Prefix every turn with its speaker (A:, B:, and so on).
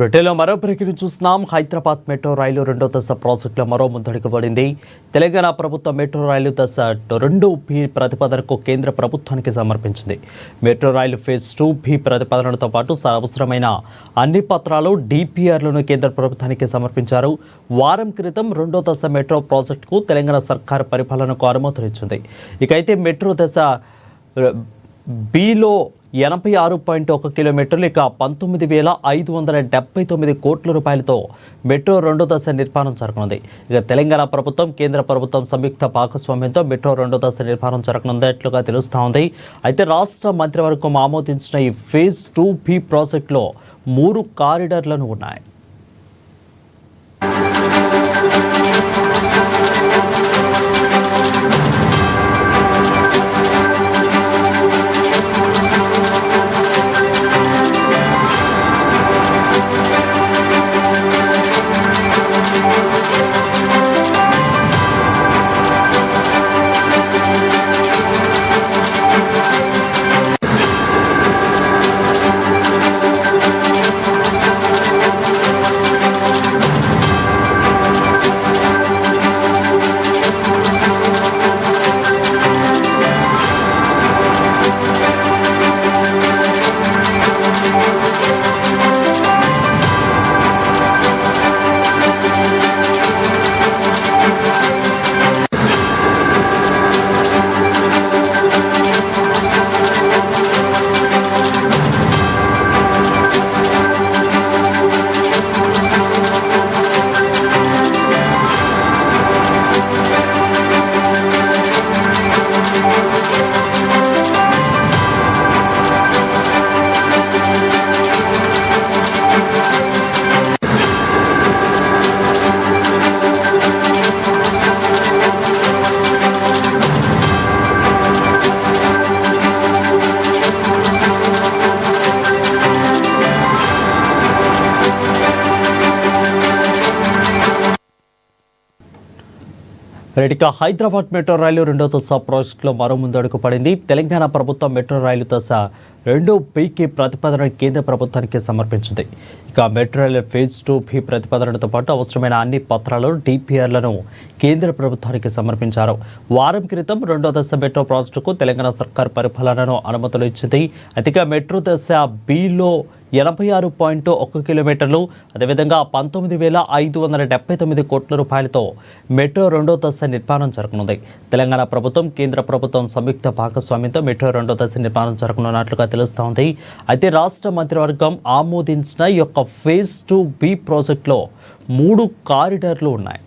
A: బ్రిటన్లో మరో బ్రేకింగ్ చూస్తున్నాం. హైదరాబాద్ మెట్రో రైలు రెండో దశ ప్రాజెక్టులో మరో ముందడుగు పడింది. తెలంగాణ ప్రభుత్వం మెట్రో రైలు దశ 2B ప్రతిపాదనకు కేంద్ర ప్రభుత్వానికి సమర్పించింది. మెట్రో రైలు ఫేజ్ 2B ప్రతిపాదనతో పాటు అవసరమైన అన్ని పత్రాలు DPRలను కేంద్ర ప్రభుత్వానికి సమర్పించారు. వారం క్రితం రెండో దశ మెట్రో ప్రాజెక్టుకు తెలంగాణ సర్కారు పరిపాలనకు అనుమతులిచ్చింది. ఇకైతే మెట్రో దశ బిలో 86.1 కిలోమీటర్లు, ఇక 19,579 కోట్ల రూపాయలతో మెట్రో రెండో దశ నిర్మాణం జరగనుంది. ఇక తెలంగాణ ప్రభుత్వం కేంద్ర ప్రభుత్వం సంయుక్త భాగస్వామ్యంతో మెట్రో రెండో దశ నిర్మాణం జరగనున్నట్లుగా తెలుస్తూ ఉంది. అయితే రాష్ట్ర మంత్రివర్గం ఆమోదించిన ఈ ఫేజ్ 2B ప్రాజెక్టులో 3 కారిడార్లను ఉన్నాయి. ఇక హైదరాబాద్ మెట్రో రైలు రెండో దశ ప్రాజెక్టులో మరో ముందడుగు పడింది. తెలంగాణ ప్రభుత్వం మెట్రో రైలు దశ 2B ప్రతిపాదన కేంద్ర ప్రభుత్వానికి సమర్పించింది. ఇక మెట్రో రైలు ఫేజ్ 2B ప్రతిపాదనతో పాటు అవసరమైన అన్ని పత్రాలను DPRలను కేంద్ర ప్రభుత్వానికి సమర్పించారు. వారం క్రితం రెండో దశ మెట్రో ప్రాజెక్టుకు తెలంగాణ సర్కార్ పరిపాలనను అనుమతులు ఇచ్చింది. అయితే మెట్రో దశ బిలో 86.1 కిలోమీటర్లు, అదేవిధంగా 19,579 కోట్ల రూపాయలతో మెట్రో రెండో దశ నిర్మాణం జరగనుంది. తెలంగాణ ప్రభుత్వం కేంద్ర ప్రభుత్వం సంయుక్త భాగస్వామ్యంతో మెట్రో రెండో దశ నిర్మాణం జరగనున్నట్లుగా తెలుస్తోంది. అయితే రాష్ట్ర మంత్రివర్గం ఆమోదించిన ఈ యొక్క ఫేజ్ 2B ప్రాజెక్టులో 3 కారిడార్లు ఉన్నాయి.